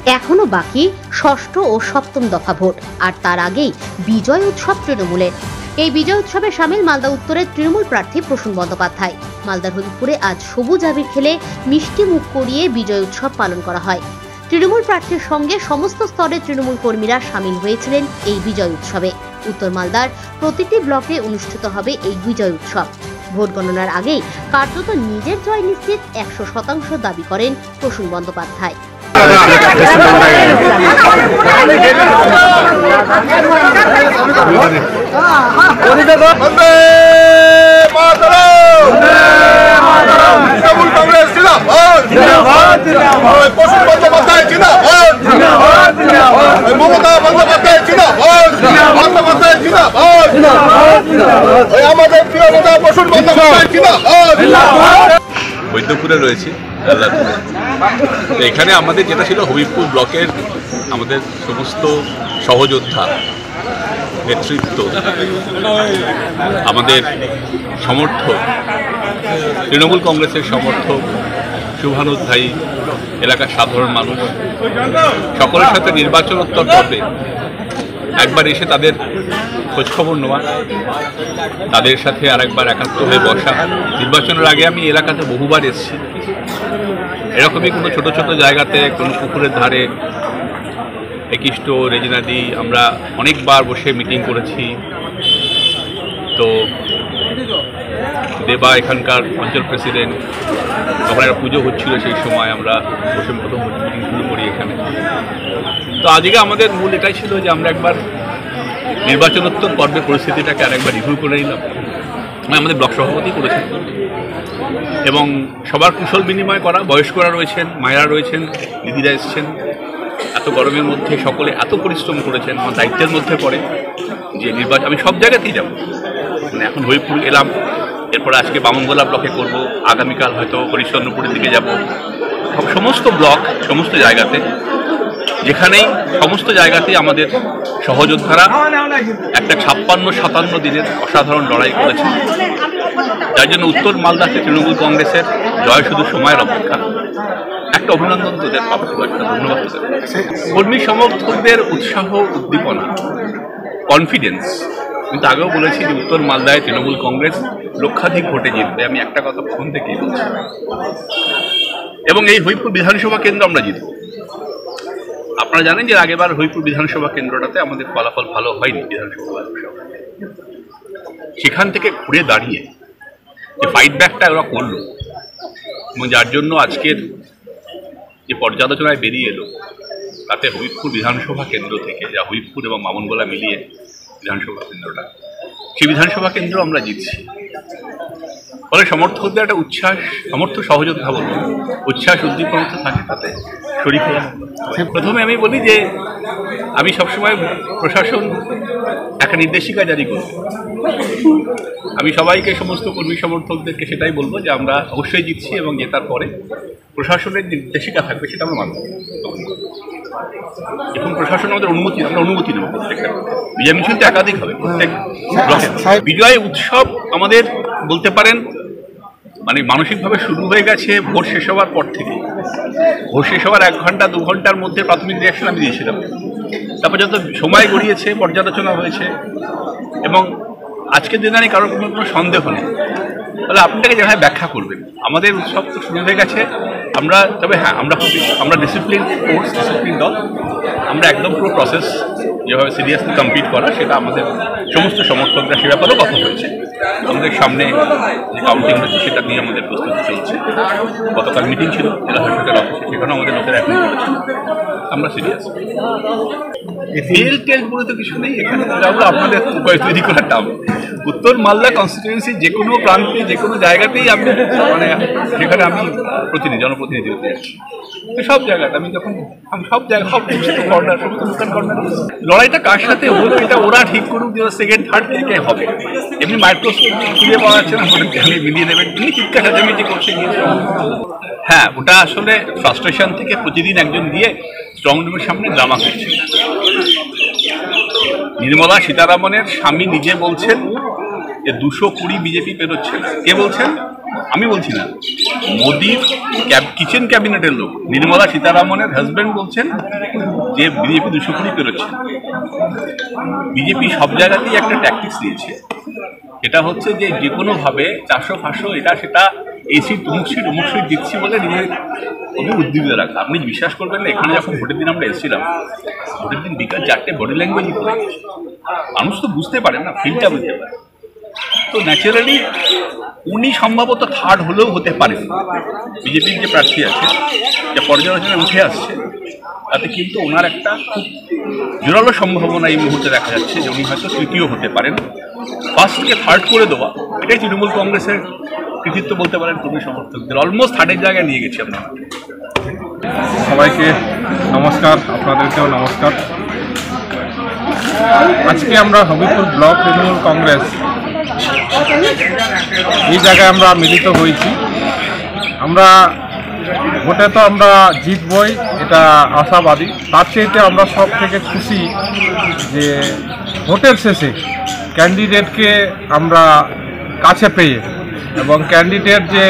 এখনো বাকি ষষ্ঠ ও সপ্তম দফা ভোট, আর তার আগেই বিজয় উৎসব তৃণমূলের। এই বিজয় উৎসবে সামিল মালদা উত্তরের তৃণমূল প্রার্থী প্রসূন বন্দ্যোপাধ্যায়। মালদার হরিপুরে আজ সবুজ আবির খেলে মিষ্টি মুখ করিয়ে বিজয় উৎসব পালন করা হয়। তৃণমূল প্রার্থীর সঙ্গে সমস্ত স্তরের তৃণমূল কর্মীরা সামিল হয়েছিলেন এই বিজয় উৎসবে। উত্তর মালদার প্রতিটি ব্লকে অনুষ্ঠিত হবে এই বিজয় উৎসব। ভোট গণনার আগেই কার্যত নিজের জয় নিশ্চিত 100% দাবি করেন প্রসূন বন্দ্যোপাধ্যায়। বৈদ্যপুরে রয়েছে এখানে আমাদের যেটা ছিল হবিবপুর ব্লকের আমাদের সমস্ত সহযোদ্ধা, নেতৃত্ব, আমাদের সমর্থক, তৃণমূল কংগ্রেসের সমর্থক, শুভানুধ্যায়ী, এলাকার সাধারণ মানুষ সকলের সাথে নির্বাচনোত্তর পর্বে একবার এসে তাদের খোঁজখবর নেওয়া, তাদের সাথে আরেকবার একাত্ম হয়ে বসা। নির্বাচনের আগে আমি এলাকাতে বহুবার এসেছি, এরকমই কোনো ছোট ছোট জায়গাতে, কোনো পুকুরের ধারে, একিষ্ট, রেজিনাদি আমরা অনেকবার বসে মিটিং করেছি। তো দেবা এখানকার অঞ্চল প্রেসিডেন্ট, তখন একটা পুজো হচ্ছিল, সেই সময় আমরা বসে প্রথম মিটিং শুরু করি এখানে। তো আজকে আমাদের মূল এটাই ছিল যে আমরা একবার নির্বাচনোত্তর পর্বের পরিস্থিতিটাকে আরেকবার রিভিউ করে নিলাম। আমাদের ব্লক সভাপতি করেছেন এবং সবার কুশল বিনিময় করা। বয়স্করা রয়েছেন, মায়েরা রয়েছেন, দিদিরা এসছেন। এত গরমের মধ্যে সকলে এত পরিশ্রম করেছেন। আমার দায়িত্বের মধ্যে পড়ে যে নির্বাচন আমি সব জায়গাতেই যাব। মানে এখন হরিপুর এলাম, এরপরে আজকে বামনগোলা ব্লকে করব, আগামীকাল হয়তো হরিশ্চন্দ্রপুরের দিকে যাব। সমস্ত ব্লক, সমস্ত জায়গাতে, যেখানেই সমস্ত জায়গাতেই আমাদের সহযোদ্ধারা একটা 56-57 দিনের অসাধারণ লড়াই করেছে, যার জন্য উত্তর মালদাতে তৃণমূল কংগ্রেসের জয় শুধু সময়ের অপেক্ষা। একটা অভিনন্দন তোদের পাবো, একটা ধন্যবাদ তোদের। কর্মী সমর্থকদের উৎসাহ, উদ্দীপনা, কনফিডেন্স। কিন্তু আগেও বলেছি যে উত্তর মালদায় তৃণমূল কংগ্রেস লক্ষাধিক ভোটে জিতবে। আমি একটা কথা প্রথম থেকেই বলছি, এবং এই হরিপুর বিধানসভা কেন্দ্র আমরা জিতব। আপনারা জানেন যে আগেবার হরিপুর বিধানসভা কেন্দ্রটাতে আমাদের ফলাফল ভালো হয়নি বিধানসভা। সেখান থেকে ঘুরে দাঁড়িয়ে যে ফাইট ব্যাকটা ওরা করলো, এবং যার জন্য আজকের যে পর্যালোচনায় বেরিয়ে এলো, তাতে হরিপুর বিধানসভা কেন্দ্র থেকে, যা হরিপুর এবং বামনগোলা মিলিয়ে বিধানসভা কেন্দ্রটা, সেই বিধানসভা কেন্দ্র আমরা জিতছি। ফলে সমর্থকদের একটা উচ্ছ্বাস, সমর্থ সহযোদ্ধা বলুন, উচ্ছ্বাস উদ্দীপনা থাকে তাতে শরীর। প্রথমে আমি বলি যে আমি সবসময় প্রশাসন একটা নির্দেশিকা জারি করি। আমি সবাইকে, সমস্ত কর্মী সমর্থকদেরকে সেটাই বলবো যে আমরা অবশ্যই জিতছি, এবং জেতার পরে প্রশাসনের নির্দেশিকা থাকবে সেটা আমরা মানব। এখন প্রশাসন আমাদের অনুমতি, আমরা অনুমতি নেব প্রত্যেকটা। বিজয় মিছিল তো একাধিক হবে প্রত্যেক ব্লকে। বিজয় উৎসব আমাদের বলতে পারেন মানে মানসিকভাবে শুরু হয়ে গেছে ভোট শেষ হওয়ার পর থেকে। ভোট শেষ হওয়ার 1 ঘন্টা 2 ঘন্টার মধ্যে প্রাথমিক রিয়াকশন আমি দিয়েছিলাম। তারপর যত সময় গড়িয়েছে, পর্যালোচনা হয়েছে, এবং আজকের দিনে আমি কারোর কোনো সন্দেহ নেই। তাহলে আপনাকে যেভাবে ব্যাখ্যা করবেন, আমাদের উৎসব তো শুরু হয়ে গেছে। আমরা তবে হ্যাঁ, আমরা ডিসিপ্লিন ফোর্স, ডিসিপ্লিন দল। আমরা একদম পুরো প্রসেস যেভাবে সিরিয়াসলি কমপ্লিট করা, সেটা আমাদের সমস্ত সমর্থকরা সে ব্যাপারেও কথা হয়েছে। আমাদের সামনে যে কাউন্টিং হচ্ছে সেটা নিয়ে আমাদের প্রস্তুতি চলছে। গতকাল মিটিং ছিল জেলা শাসকের অফিসে, সেখানেও আমাদের লোকেরা এখন করেছে। আমরা সিরিয়াস। টেল বলে তো কিছু নেই এখানে, আপনাদের তৈরি করার টাম। উত্তর মালদা কনস্টিটিউয়েন্সি যে কোনো প্রান্তে, যে কোনো জায়গাতেই আমি মানে যেখানে আমি জনপ্রতিনিধি হতে যাচ্ছি, সব জায়গাতে আমি সব জায়গায়, সব কর্নার, সমস্ত দোকান কর্নার। লড়াইটা কার সাথে হলো এটা ওরা ঠিক করুক, যে সেকেন্ড থার্ড কে হবে। এমনি মাইক্রোস্কোপ খুঁজে পাওয়া যাচ্ছে না, আমি মিলিয়ে দেবেন, তিনি চিৎকার হাজামিটি করছে গিয়েছে। হ্যাঁ, ওটা আসলে ফ্রাস্ট্রেশন থেকে প্রতিদিন একজন দিয়ে স্ট্রং রুমের সামনে ড্রামা করছে। নির্মলা সীতারামনের স্বামী নিজে বলছেন যে 220 বিজেপি পেরোচ্ছে না। কে বলছেন? আমি বলছি না, মোদির কিচেন ক্যাবিনেটের লোক নির্মলা সীতারামনের হাজব্যান্ড বলছেন যে বিজেপি 200 কোটি পেরোচ্ছে। বিজেপি সব জায়গাতেই একটা ট্যাকটিক্স দিয়েছে, এটা হচ্ছে যে যে কোনোভাবে 400-500 এটা সেটা এসি টুমুক সিট দিচ্ছি বলে নিজের খুবই উদ্দীপিত রাখা। আপনি বিশ্বাস করবেন না, এখানে যখন ভোটের দিন আমরা এসেছিলাম, ভোটের দিন বিকাল 4টে বডি ল্যাঙ্গুয়েজ করে গেছে। মানুষ তো বুঝতে পারে না, ফিলটা বুঝতে পারে। তো ন্যাচারালি উনি সম্ভবত থার্ড হলেও হতে পারেন। বিজেপির যে প্রার্থী আছে, যে পর্যালোচনায় উঠে আসছে, তাতে কিন্তু ওনার একটা খুব জোরালো সম্ভাবনা এই মুহূর্তে দেখা যাচ্ছে যে উনি হয়তো তৃতীয় হতে পারেন। ফার্স্টকে থার্ড করে দেওয়া, এটাই তৃণমূল কংগ্রেসের কৃতিত্ব বলতে পারেন। কর্মী সমর্থকদের অলমোস্ট থার্ডের জায়গায় নিয়ে গেছি আমরা। সবাইকে নমস্কার, আপনাদেরকেও নমস্কার। আজকে আমরা হবিপুর ব্লক তৃণমূল কংগ্রেস এই জায়গায় আমরা মিলিত হয়েছি। আমরা ভোটে তো আমরা জিতবই, এটা আশাবাদী। তার চাইতে আমরা সব থেকে খুশি যে ভোটের শেষে ক্যান্ডিডেটকে আমরা কাছে পেয়ে, এবং ক্যান্ডিডেট যে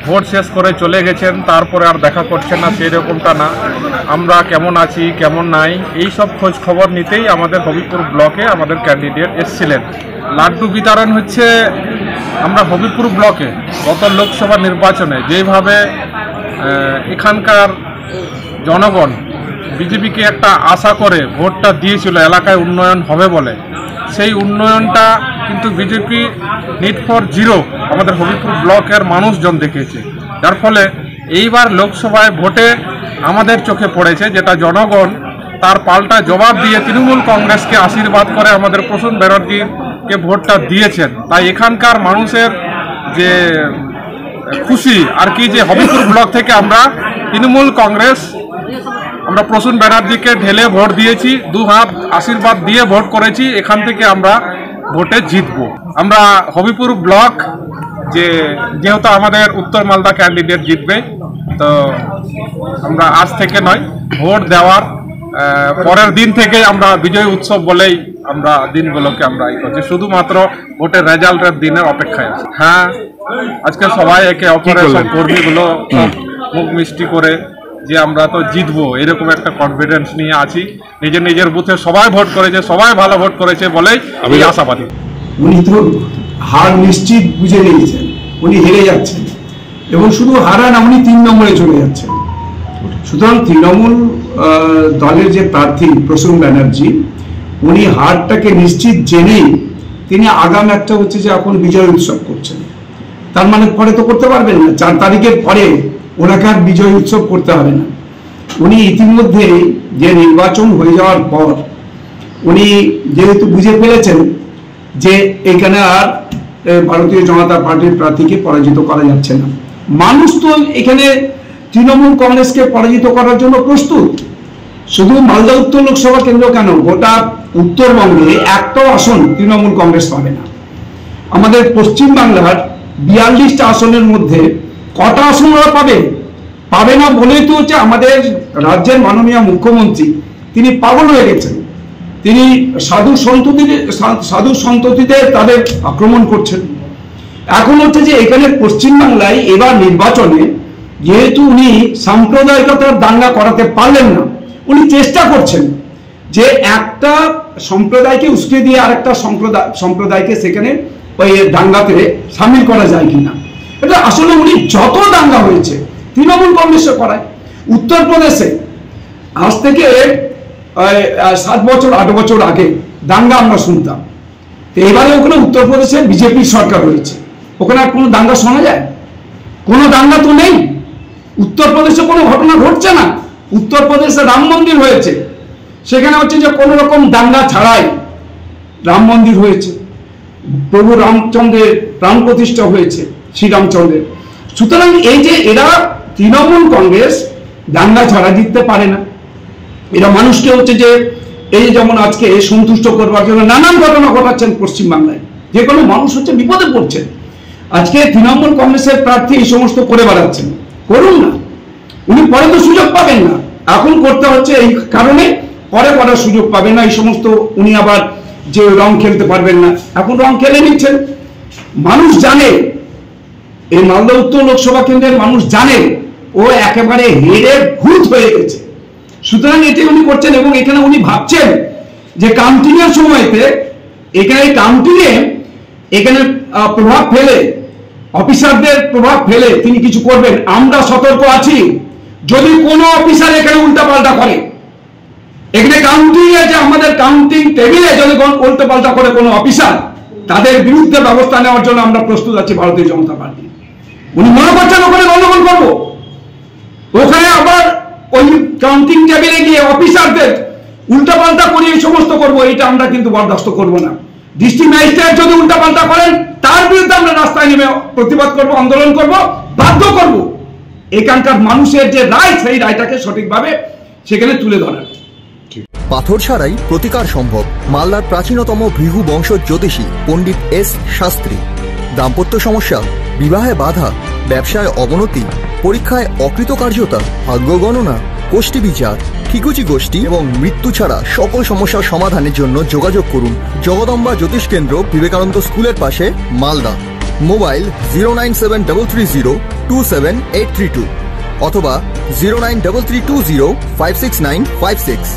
ভোট শেষ করে চলে গেছেন তারপরে আর দেখা করছেন না, সেই রকমটা না। আমরা কেমন আছি কেমন নাই এই সব খোঁজ খবর নিতেই আমাদের হবিপুর ব্লকে আমাদের ক্যান্ডিডেট এসেছিলেন। লাড্ডু বিতরণ হচ্ছে। আমরা হবিপুর ব্লকে গত লোকসভা নির্বাচনে যেভাবে এখানকার জনগণ বিজেপিকে একটা আশা করে ভোটটা দিয়েছিল এলাকায় উন্নয়ন হবে বলে, সেই উন্নয়নটা কিন্তু বিজেপি নিট ফর জিরো আমাদের হবিপুর ব্লকের মানুষজন দেখেছে। যার ফলে এইবার লোকসভায় ভোটে আমাদের চোখে পড়েছে যেটা জনগণ তার পাল্টা জবাব দিয়ে তৃণমূল কংগ্রেসকে আশীর্বাদ করে আমাদের প্রসূন ব্যানার্জিকে ভোটটা দিয়েছেন। তাই এখানকার মানুষের যে খুশি আর কি, যে হবিপুর ব্লক থেকে আমরা তৃণমূল কংগ্রেস আমরা প্রসূন ব্যানার্জিকে ঢেলে ভোট দিয়েছি, 2 হাত আশীর্বাদ দিয়ে ভোট করেছি। এখান থেকে আমরা ভোটে জিতব। আমরা হবিপুর ব্লক যেহেতু আমাদের উত্তর মালদা ক্যান্ডিডেট জিতবে, তো আমরা আজ থেকে নয়, ভোট দেওয়ার পরের দিন থেকে আমরা বিজয় উৎসব বলেই আমরা দিনগুলোকে আমরা করছি, শুধুমাত্র ভোটের রেজাল্টের দিনের অপেক্ষায় আছি। হ্যাঁ, আজকে সবাই একে অপরের সব কর্মীগুলো মুখ মিষ্টি করে যে আমরা তো জিতবো এরকম একটা কনফিডেন্স নিয়ে আছি। নিজের নিজের বুথে সবাই ভোট করেছে, সবাই ভালো ভোট করেছে বলেই আমি আশাবাদী। উনি তো হার নিশ্চিত বুঝে নিয়েছেন, উনি হেরে যাচ্ছেন, এবং শুধু হারা না, উনি 3 নম্বরে চলে যাচ্ছেন। সুতরাং তৃণমূল দলের যে প্রার্থী প্রসূন ব্যানার্জি, উনি হারটাকে নিশ্চিত জেনেই তিনি আগাম একটা হচ্ছে যে এখন বিজয় উৎসব করছেন। তার মানে পরে তো করতে পারবেন না, 4 তারিখের পরে ওনাকে আর বিজয় উৎসব করতে হবে না। উনি ইতিমধ্যে যে নির্বাচন হয়ে যাওয়ার পর উনি যেহেতু বুঝে ফেলেছেন যে এখানে আর ভারতীয় জনতা পার্টির প্রার্থীকে পরাজিত করা যাচ্ছে না, মানুষ তো এখানে তৃণমূল কংগ্রেসকে পরাজিত করার জন্য প্রস্তুত। শুধু মালদা উত্তর লোকসভা কেন্দ্র কেন, গোটা উত্তরবঙ্গে একটাও আসন তৃণমূল কংগ্রেস পাবে না। আমাদের পশ্চিমবাংলার 42টা আসনের মধ্যে কটা আসন ওরা পাবে না বলেই তো হচ্ছে আমাদের রাজ্যের মাননীয় মুখ্যমন্ত্রী তিনি পাগল হয়ে গেছেন। তিনি সাধু সন্ততিদের তাদের আক্রমণ করছেন। এখন হচ্ছে যে এখানে পশ্চিমবাংলায় এবার নির্বাচনে যেহেতু উনি সাম্প্রদায়িকতার দাঙ্গা করাতে পারলেন না, উনি চেষ্টা করছেন যে একটা সম্প্রদায়কে উস্কে দিয়ে আরেকটা সম্প্রদায়কে সেখানে ওই দাঙ্গাতে সামিল করা যায় কিনা। এটা আসলে উনি যত দাঙ্গা হয়েছে তৃণমূল কংগ্রেসে করায়। উত্তরপ্রদেশে আজ থেকে 7 বছর 8 বছর আগে দাঙ্গা আমরা শুনতাম, তো এবারে ওখানে উত্তরপ্রদেশে বিজেপির সরকার রয়েছে, ওখানে আর কোনো দাঙ্গা শোনা যায়? কোনো দাঙ্গা তো নেই। উত্তরপ্রদেশে কোনো ঘটনা ঘটছে না। উত্তরপ্রদেশে রাম মন্দির হয়েছে, সেখানে হচ্ছে যে কোনো রকম দাঙ্গা ছাড়াই রাম মন্দির হয়েছে, প্রভু রামচন্দ্রের প্রাণ প্রতিষ্ঠা হয়েছে, শ্রীরামচন্দ্রের। সুতরাং এই যে এরা তৃণমূল কংগ্রেস দাঙ্গা ছাড়া জিততে পারে না। এরা মানুষকে হচ্ছে যে এই যেমন আজকে সন্তুষ্ট করবার জন্য নানান ঘটনা ঘটাচ্ছেন পশ্চিমবাংলায়, যে কোনো মানুষ হচ্ছে বিপদে পড়ছেন। আজকে তৃণমূল কংগ্রেসের প্রার্থী এই সমস্ত করে বেড়াচ্ছেন, করুন না, উনি পরে তো সুযোগ পাবেন না। এখন করতে হচ্ছে এই কারণে, পরে করার সুযোগ পাবেন না। এই সমস্ত উনি আবার যে রং খেলতে পারবেন না, এখন রং খেলে নিচ্ছেন। মানুষ জানে এই মালদা উত্তর লোকসভা কেন্দ্রের মানুষ জানেন ও একেবারে হেরে ভূত হয়ে গেছে। সুতরাং এটি উনি করছেন এবং এখানে উনি ভাবছেন যে কাউন্টিং এর সময়তে এখানে কাউন্টিং এ এখানে প্রভাব ফেলে, অফিসারদের প্রভাব ফেলে তিনি কিছু করবেন। আমরা সতর্ক আছি, যদি কোনো অফিসার এখানে উল্টাপাল্টা করে, এখানে কাউন্টিং এ যে আমাদের কাউন্টিং টেবিলে যদি উল্টাপাল্টা করে কোনো অফিসার, তাদের বিরুদ্ধে ব্যবস্থা নেওয়ার জন্য আমরা প্রস্তুত আছি ভারতীয় জনতা পার্টি। উনি মনে করছেন ওখানে গন্ডগোল করবো, ওখানে আবার ওই কাউন্টিং টেবিলে গিয়ে অফিসারদের উল্টাপাল্টা করে এই সমস্ত করবো, এটা আমরা কিন্তু বরদাস্ত করবো না। ডিস্ট্রিক্ট ম্যাজিস্ট্রেট যদি উল্টাপাল্টা করেন তার বিরুদ্ধে আমরা রাস্তায় নেমে প্রতিবাদ করব, আন্দোলন করব, বাধ্য করব এখানকার মানুষের যে রায়, সেই রায়টাকে সঠিকভাবে সেখানে তুলে ধরার। পাথর ছাড়াই প্রতিকার সম্ভব। মালদার প্রাচীনতম ভৃগু বংশ জ্যোতিষী পণ্ডিত এস শাস্ত্রী। দাম্পত্য সমস্যা, বিবাহে বাধা, ব্যবসায় অবনতি, পরীক্ষায় অকৃতকার্যতা, ভাগ্য গণনা, গোষ্ঠী বিচার, ঠিকুচি গোষ্ঠী এবং মৃত্যু ছাড়া সকল সমস্যার সমাধানের জন্য যোগাযোগ করুন জগদম্বা জ্যোতিষ কেন্দ্র, বিবেকানন্দ স্কুলের পাশে, মালদা। মোবাইল 09733027832 অথবা 09332056956।